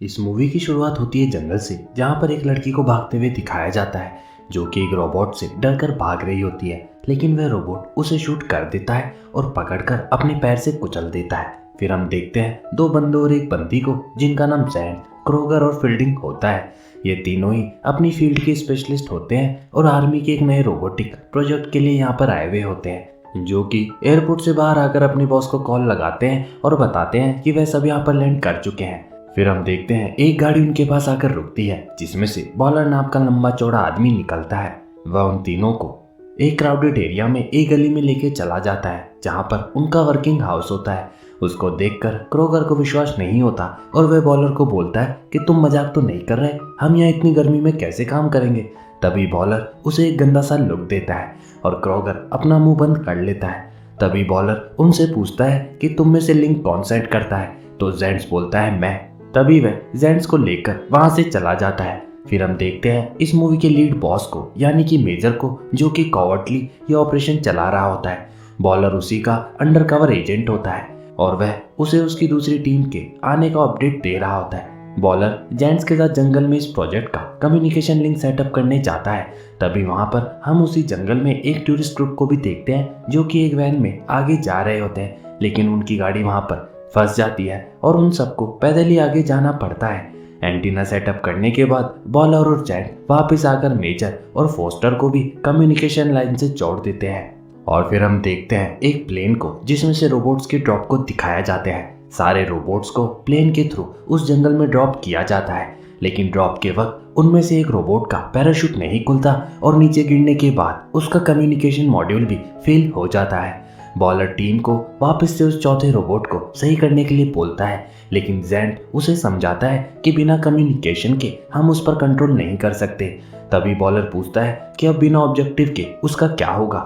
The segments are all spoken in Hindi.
इस मूवी की शुरुआत होती है जंगल से, जहाँ पर एक लड़की को भागते हुए दिखाया जाता है जो कि एक रोबोट से डरकर भाग रही होती है। लेकिन वह रोबोट उसे शूट कर देता है और पकड़कर अपने पैर से कुचल देता है। फिर हम देखते हैं दो बंदों और एक बंदी को, जिनका नाम जैन, क्रोगर और फील्डिंग होता है। ये तीनों ही अपनी फील्ड के स्पेशलिस्ट होते हैं और आर्मी के एक नए रोबोटिक प्रोजेक्ट के लिए यहाँ पर आए हुए होते हैं, जो कि एयरपोर्ट से बाहर आकर अपने बॉस को कॉल लगाते हैं और बताते हैं कि वह सब यहाँ पर लैंड कर चुके हैं। फिर हम देखते हैं एक गाड़ी उनके पास आकर रुकती है, जिसमें से बॉलर नाम का लंबा चौड़ा आदमी निकलता है। वह उन तीनों को एक क्राउडेड एरिया में एक गली में लेके चला जाता है, जहाँ पर उनका वर्किंग हाउस होता है। उसको देखकर क्रोगर को विश्वास नहीं होता और वह बॉलर को बोलता है कि तुम मजाक तो नहीं कर रहे, हम यहाँ इतनी गर्मी में कैसे काम करेंगे। तभी बॉलर उसे एक गंदा सा लुक देता है और क्रोगर अपना मुंह बंद कर लेता है। तभी बॉलर उनसे पूछता है कि तुम में से लिंक कौन सेंड करता है, तो जेंट्स बोलता है मैं। तभी वह जेंट्स को लेकर वहां से चला जाता है। फिर हम देखते हैं इस मूवी के लीड बॉस को, यानी कि मेजर को, जो कि कॉवर्टली ये ऑपरेशन चला रहा होता है। बॉलर उसी का अंडरकवर एजेंट होता है और वह उसे उसकी दूसरी टीम के आने का अपडेट दे रहा होता है। बॉलर जेंट्स के साथ जंगल में इस प्रोजेक्ट का कम्युनिकेशन लिंक सेटअप करने जाता है। तभी वहां पर हम उसी जंगल में एक टूरिस्ट ग्रुप को भी देखते हैं, जो कि एक वैन में आगे जा रहे होते हैं, लेकिन उनकी गाड़ी वहां पर फंस जाती है और उन सबको पैदल ही आगे जाना पड़ता है। एंटीना सेटअप करने के बाद बॉलर और जेंट वापस आकर मेजर और फोस्टर को भी कम्युनिकेशन लाइन से जोड़ देते हैं। और फिर हम देखते हैं एक प्लेन को, जिसमें से रोबोट्स के ड्रॉप को दिखाया जाता है। सारे रोबोट्स को प्लेन के थ्रू उस जंगल में ड्रॉप किया जाता है, लेकिन ड्रॉप के वक्त उनमें से एक रोबोट का पैराशूट नहीं खुलता और नीचे गिरने के बाद उसका कम्युनिकेशन मॉड्यूल भी फेल हो जाता है। बॉलर टीम को वापस से उस चौथे रोबोट को सही करने के लिए बोलता है, लेकिन जेंट उसे समझाता है कि बिना कम्युनिकेशन के हम उस पर कंट्रोल नहीं कर सकते। तभी बॉलर पूछता है कि अब बिना ऑब्जेक्टिव के उसका क्या होगा,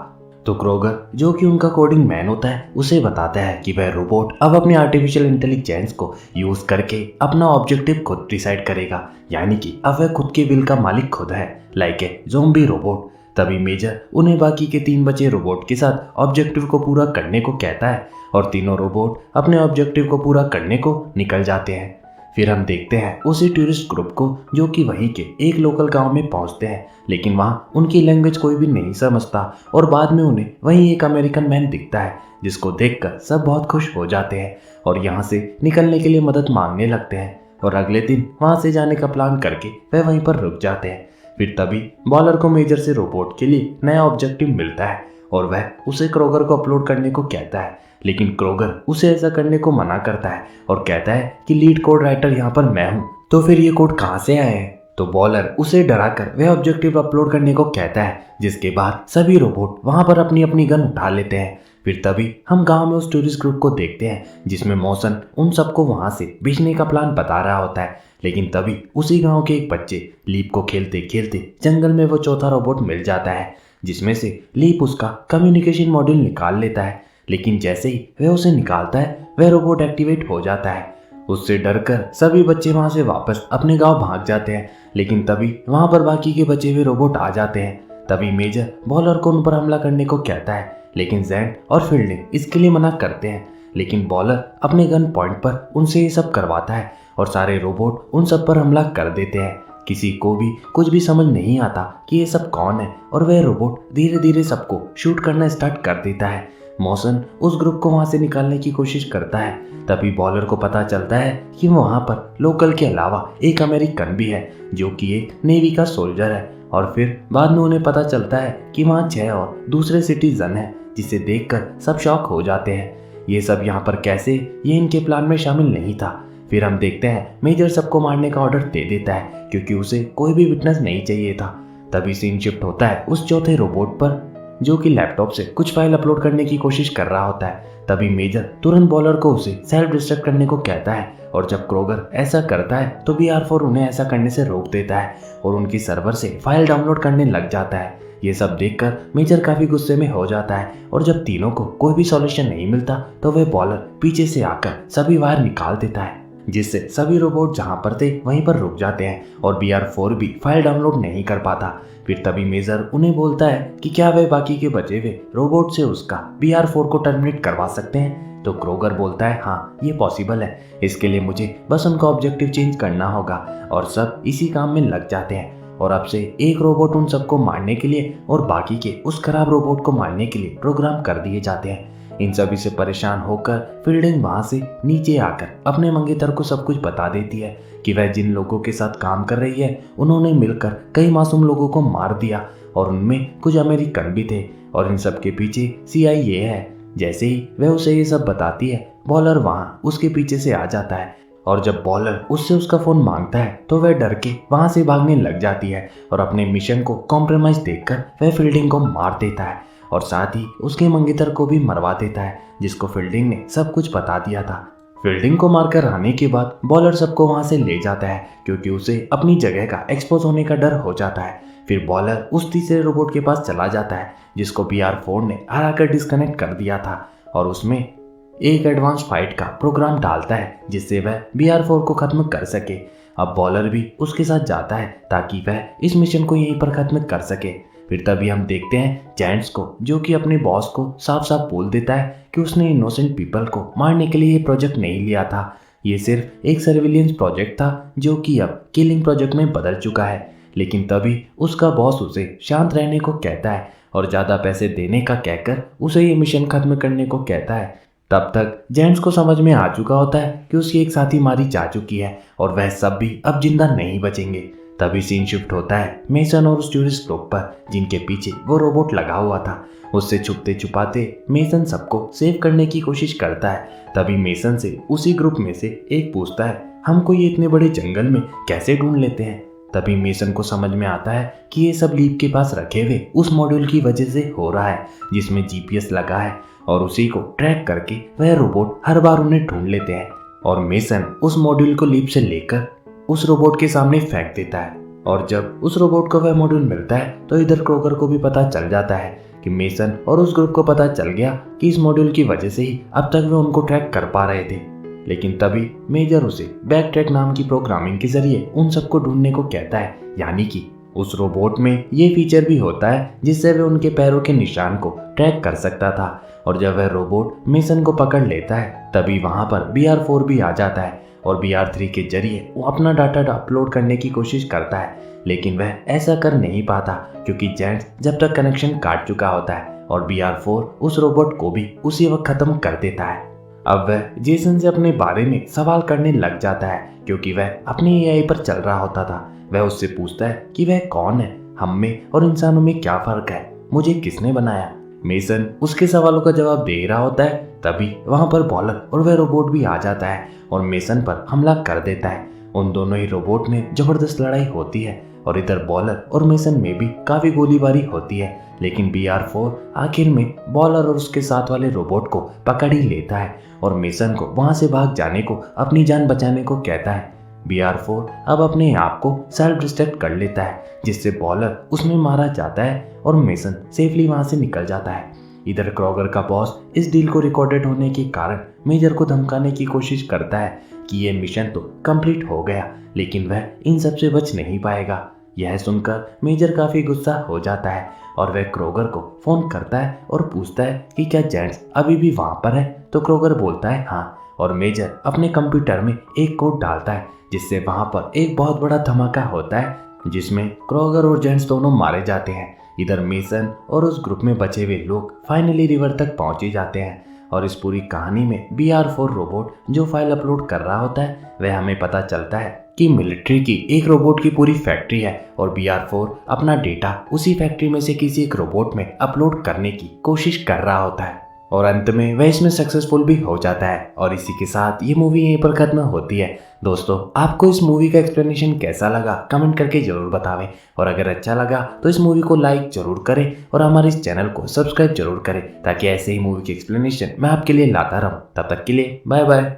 तो क्रोगर, जो कि उनका कोडिंग मैन होता है, उसे बताता है कि वह रोबोट अब अपने आर्टिफिशियल इंटेलिजेंस को यूज करके अपना ऑब्जेक्टिव खुद डिसाइड करेगा, यानी कि अब वह खुद के विल का मालिक खुद है, लाइक ए ज़ॉम्बी रोबोट। तभी मेजर उन्हें बाकी के 3 बचे रोबोट के साथ ऑब्जेक्टिव को पूरा करने को कहता है और तीनों रोबोट अपने ऑब्जेक्टिव को पूरा करने को निकल जाते हैं। फिर हम देखते हैं उसी टूरिस्ट ग्रुप को, जो कि वहीं के एक लोकल गांव में पहुंचते हैं, लेकिन वहां उनकी लैंग्वेज कोई भी नहीं समझता और बाद में उन्हें वहीं एक अमेरिकन मैन दिखता है, जिसको देखकर सब बहुत खुश हो जाते हैं और यहाँ से निकलने के लिए मदद मांगने लगते हैं। और अगले दिन वहां से जाने का प्लान करके वह वहीं पर रुक जाते हैं। फिर तभी बॉलर को मेजर से रोबोट के लिए नया ऑब्जेक्टिव मिलता है और वह उसे क्रोगर को अपलोड करने को कहता है, लेकिन क्रोगर उसे ऐसा करने को मना करता है और कहता है कि लीड कोड राइटर यहाँ पर मैं हूँ, तो फिर ये कोड कहाँ से आए हैं। तो बॉलर उसे डराकर वह ऑब्जेक्टिव अपलोड करने को कहता है, जिसके बाद सभी रोबोट वहां पर अपनी अपनी गन उठा लेते हैं। फिर तभी हम गांव में उस टूरिस्ट ग्रुप को देखते हैं, जिसमें मौसन उन सबको वहां से भेजने का प्लान बता रहा होता है। लेकिन तभी उसी गांव के एक बच्चे लीप को खेलते खेलते जंगल में वो चौथा रोबोट मिल जाता है, जिसमें से लीप उसका कम्युनिकेशन मॉड्यूल निकाल लेता है। लेकिन जैसे ही वह उसे निकालता है, वह रोबोट एक्टिवेट हो जाता है। उससे डरकर सभी बच्चे वहां से वापस अपने गांव भाग जाते हैं, लेकिन तभी वहां पर बाकी के बचे हुए रोबोट आ जाते हैं। तभी मेजर बॉलर को उन पर हमला करने को कहता है, लेकिन जेंट और फील्डिंग इसके लिए मना करते हैं। लेकिन बॉलर अपने गन पॉइंट पर उनसे ये सब करवाता है और सारे रोबोट उन सब पर हमला कर देते हैं। किसी को भी कुछ भी समझ नहीं आता कि ये सब कौन है और वह रोबोट धीरे धीरे सबको शूट करना स्टार्ट कर देता है। मौसन उस ग्रुप को वहां से निकालने की कोशिश करता है। तभी बॉलर को पता चलता है कि वहां पर लोकल के अलावा एक अमेरिकन भी है, जो कि एक नेवी का सोल्जर है। और फिर बाद में उन्हें पता चलता है कि वहां 6 और दूसरे सिटीजन हैं, जिसे देखकर सब शॉक हो जाते हैं। ये सब यहाँ पर कैसे, ये इनके प्लान में शामिल नहीं था। फिर हम देखते हैं मेजर सबको मारने का ऑर्डर दे देता है, क्योंकि उसे कोई भी विटनेस नहीं चाहिए था। तभी सीन शिफ्ट होता है उस चौथे रोबोट पर, जो कि लैपटॉप से कुछ फाइल अपलोड करने की कोशिश कर रहा होता है। तभी मेजर तुरंत बॉलर को उसे सेल्फ डिस्ट्रक्ट करने को कहता है और जब क्रोगर ऐसा करता है तो BR4 उन्हें ऐसा करने से रोक देता है और उनकी सर्वर से फाइल डाउनलोड करने लग जाता है। ये सब देखकर मेजर काफी गुस्से में हो जाता है और जब तीनों को कोई भी सॉल्यूशन नहीं मिलता तो वह बॉलर पीछे से आकर सभी वायर निकाल देता है, जिससे सभी रोबोट जहां पर थे वहीं पर रुक जाते हैं और BR4 भी फाइल डाउनलोड नहीं कर पाता। फिर तभी मेजर उन्हें बोलता है कि क्या वे बाकी के बचे हुए रोबोट से उसका BR4 को टर्मिनेट करवा सकते हैं, तो क्रोगर बोलता है हाँ ये पॉसिबल है, इसके लिए मुझे बस उनका ऑब्जेक्टिव चेंज करना होगा। और सब इसी काम में लग जाते हैं और अब से एक रोबोट उन सबको मारने के लिए और बाकी के उस खराब रोबोट को मारने के लिए प्रोग्राम कर दिए जाते हैं। इन सभी से परेशान होकर फील्डिंग वहां से नीचे आकर अपने मंगेतर को सब कुछ बता देती है कि वह जिन लोगों के साथ काम कर रही है उन्होंने मिलकर कई मासूम लोगों को मार दिया और उनमें कुछ अमेरिकन भी थे और इन सब के पीछे CIA है। जैसे ही वह उसे ये सब बताती है, बॉलर वहां उसके पीछे से आ जाता है और जब बॉलर उससे उसका फोन मांगता है तो वह डर के वहां से भागने लग जाती है और अपने मिशन को कॉम्प्रोमाइज देखकर वह फील्डिंग को मार देता है और साथ ही उसके मंगेतर को भी मरवा देता है जिसको फील्डिंग ने सब कुछ बता दिया था। फील्डिंग को मारकर आने के बाद बॉलर सबको वहां से ले जाता है क्योंकि उसे अपनी जगह का एक्सपोज होने का डर हो जाता है। फिर बॉलर उस तीसरे रोबोट के पास चला जाता है जिसको BR4 ने हराकर डिस्कनेक्ट कर दिया था और उसमें एक एडवांस फाइट का प्रोग्राम डालता है जिससे वह BR4 को खत्म कर सके। अब बॉलर भी उसके साथ जाता है ताकि वह इस मिशन को यहीं पर खत्म कर सके। फिर तभी हम देखते हैं जेंट्स को जो कि अपने बॉस को साफ साफ बोल देता है कि उसने इनोसेंट पीपल को मारने के लिए ये प्रोजेक्ट नहीं लिया था, ये सिर्फ एक सर्विलियंस प्रोजेक्ट था जो कि अब किलिंग प्रोजेक्ट में बदल चुका है। लेकिन तभी उसका बॉस उसे शांत रहने को कहता है और ज़्यादा पैसे देने का कहकर उसे ये मिशन खत्म करने को कहता है। तब तक जेंट्स को समझ में आ चुका होता है कि उसकी एक साथी मारी जा चुकी है और वह सब भी अब जिंदा नहीं बचेंगे। तभी सीन शिफ्ट होता है मेसन और उस टूरिस्ट लोग पर जिनके पीछे वो रोबोट लगा हुआ था। उससे छुपते छुपाते मेसन सबको सेव करने की कोशिश करता है। तभी मेसन से उसी ग्रुप में से एक पूछता है हमको ये इतने बड़े जंगल में कैसे ढूंढ लेते हैं। तभी मेसन को समझ में आता है कि ये सब लीप के पास रखे हुए उस मॉड्यूल की वजह से हो रहा है जिसमें GPS लगा है और उसी को ट्रैक करके वह रोबोट हर बार उन्हें ढूंढ लेते हैं। और मेसन उस मॉड्यूल को लीप से लेकर उस रोबोट के सामने फेंक देता है और जब उस रोबोट को वह मॉड्यूल मिलता है तो इधर क्रोगर को भी पता चल जाता है कि मेसन और उस ग्रुप को पता चल गया कि इस मॉड्यूल की वजह से ही अब तक वे उनको ट्रैक कर पा रहे थे। लेकिन तभी मेजर उसे बैक ट्रैक नाम की प्रोग्रामिंग के जरिए उन सबको ढूंढने को कहता है, यानी कि उस रोबोट में ये फीचर भी होता है जिससे वह उनके पैरों के निशान को ट्रैक कर सकता था। और जब वह रोबोट मेसन को पकड़ लेता है तभी वहां पर BR4 भी आ जाता है और BR3 के जरिए वो अपना डाटा अपलोड करने की कोशिश करता है, लेकिन वह ऐसा कर नहीं पाता क्योंकि जेंट्स जब तक कनेक्शन काट चुका होता है और BR4 उस रोबोट को भी उसी वक्त खत्म कर देता है। अब वह जेसन से अपने बारे में सवाल करने लग जाता है क्योंकि वह अपने AI पर चल रहा होता था। वह उससे पूछता है कि वह कौन है, हम में और इंसानों में क्या फर्क है, मुझे किसने बनाया। मेसन उसके सवालों का जवाब दे रहा होता है तभी वहां पर बॉलर और वह रोबोट भी आ जाता है और मेसन पर हमला कर देता है। उन दोनों ही रोबोट में जबरदस्त लड़ाई होती है और इधर बॉलर और मेसन में भी काफी गोलीबारी होती है, लेकिन BR4 आखिर में बॉलर और उसके साथ वाले रोबोट को पकड़ ही लेता है और मेसन को वहां से भाग जाने को अपनी जान बचाने को कहता है। BR4 अब अपने आप को सेल्फ डिस्ट्रैक्ट कर लेता है जिससे बॉलर उसमें मारा जाता है और मेसन सेफली वहां से निकल जाता है। इधर क्रोगर का बॉस इस डील को रिकॉर्डेड होने के कारण मेजर को धमकाने की कोशिश करता है कि यह मिशन तो कंप्लीट हो गया लेकिन वह इन सब से बच नहीं पाएगा। यह सुनकर मेजर काफी गुस्सा हो जाता है और वह क्रोगर को फोन करता है और पूछता है कि क्या जेंट्स अभी भी वहां पर है। तो क्रोगर बोलता है हाँ और मेजर अपने कंप्यूटर में एक कोड डालता है जिससे वहां पर एक बहुत बड़ा धमाका होता है जिसमें क्रोगर और जेंट्स दोनों मारे जाते हैं। इधर मेसन और उस ग्रुप में बचे हुए लोग फाइनली रिवर तक पहुंचे जाते हैं और इस पूरी कहानी में BR4 रोबोट जो फाइल अपलोड कर रहा होता है वह हमें पता चलता है कि मिलिट्री की एक रोबोट की पूरी फैक्ट्री है और BR4 अपना डेटा उसी फैक्ट्री में से किसी एक रोबोट में अपलोड करने की कोशिश कर रहा होता है और अंत में वह इसमें सक्सेसफुल भी हो जाता है। और इसी के साथ ये मूवी यहीं पर खत्म होती है। दोस्तों आपको इस मूवी का एक्सप्लेनेशन कैसा लगा कमेंट करके जरूर बतावें और अगर अच्छा लगा तो इस मूवी को लाइक जरूर करें और हमारे इस चैनल को सब्सक्राइब जरूर करें ताकि ऐसे ही मूवी की एक्सप्लेनेशन मैं आपके लिए लाता रहूं। तब तक के लिए बाय बाय।